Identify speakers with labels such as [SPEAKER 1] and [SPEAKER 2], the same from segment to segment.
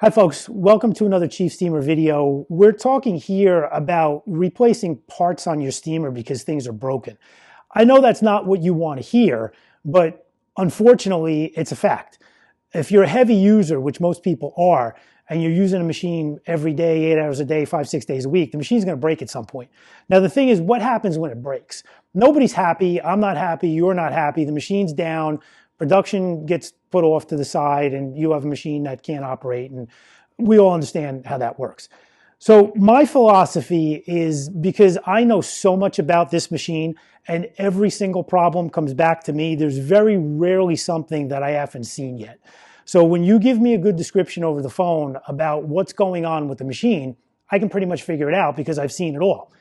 [SPEAKER 1] Hi folks, welcome to another Chief Steamer video. We're talking here about replacing parts on your steamer because things are broken. I know that's not what you want to hear, but unfortunately it's a fact. If you're a heavy user, which most people are, and you're using a machine every day, 8 hours a day, 5, 6 days a week, the machine's going to break at some point. Now the thing is, what happens when it breaks? Nobody's happy, I'm not happy, you're not happy, the machine's down, production gets put off to the side, and you have a machine that can't operate, and we all understand how that works. So my philosophy is, because I know so much about this machine and every single problem comes back to me, there's very rarely something that I haven't seen yet. So when you give me a good description over the phone about what's going on with the machine, I can pretty much figure it out because I've seen it all.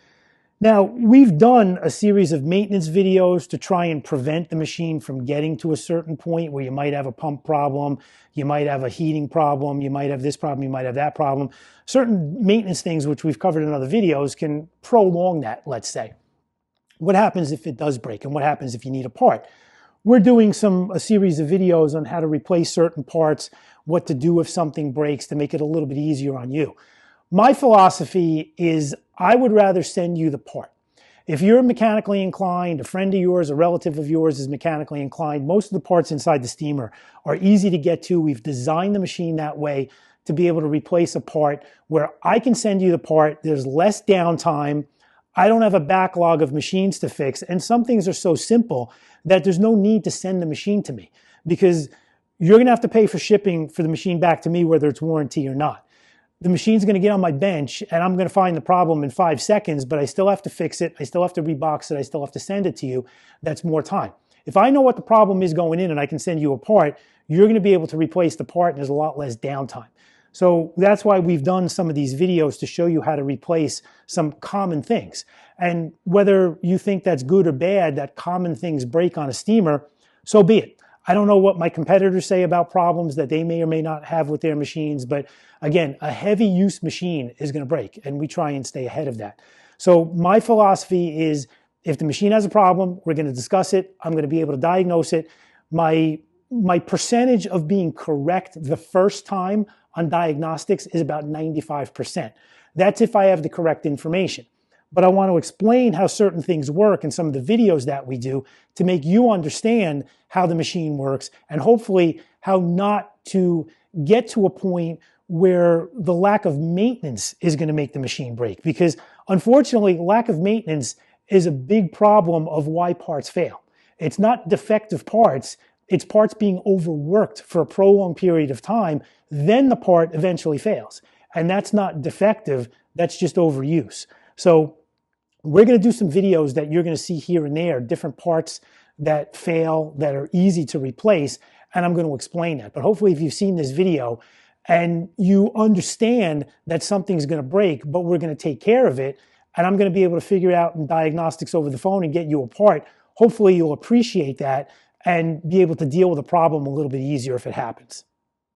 [SPEAKER 1] Now, we've done a series of maintenance videos to try and prevent the machine from getting to a certain point where you might have a pump problem, you might have a heating problem, you might have this problem, you might have that problem. Certain maintenance things, which we've covered in other videos, can prolong that, let's say. What happens if it does break, and what happens if you need a part? We're doing a series of videos on how to replace certain parts, what to do if something breaks to make it a little bit easier on you. My philosophy is I would rather send you the part. If you're mechanically inclined, a friend of yours, a relative of yours is mechanically inclined, most of the parts inside the steamer are easy to get to. We've designed the machine that way to be able to replace a part where I can send you the part, there's less downtime, I don't have a backlog of machines to fix, and some things are so simple that there's no need to send the machine to me because you're going to have to pay for shipping for the machine back to me whether it's warranty or not. The machine's going to get on my bench and I'm going to find the problem in 5 seconds, but I still have to fix it. I still have to rebox it. I still have to send it to you. That's more time. If I know what the problem is going in and I can send you a part, you're going to be able to replace the part and there's a lot less downtime. So that's why we've done some of these videos to show you how to replace some common things. And whether you think that's good or bad, that common things break on a steamer, so be it. I don't know what my competitors say about problems that they may or may not have with their machines, but again, a heavy use machine is going to break, and we try and stay ahead of that. So my philosophy is if the machine has a problem, we're going to discuss it. I'm going to be able to diagnose it. My percentage of being correct the first time on diagnostics is about 95%. That's if I have the correct information. But I want to explain how certain things work in some of the videos that we do to make you understand how the machine works and hopefully how not to get to a point where the lack of maintenance is going to make the machine break. Because unfortunately, lack of maintenance is a big problem of why parts fail. It's not defective parts, it's parts being overworked for a prolonged period of time, then the part eventually fails. And that's not defective, that's just overuse. So we're going to do some videos that you're going to see here and there, different parts that fail, that are easy to replace, and I'm going to explain that. But hopefully if you've seen this video and you understand that something's going to break, but we're going to take care of it, and I'm going to be able to figure out in diagnostics over the phone and get you a part, hopefully you'll appreciate that and be able to deal with the problem a little bit easier if it happens.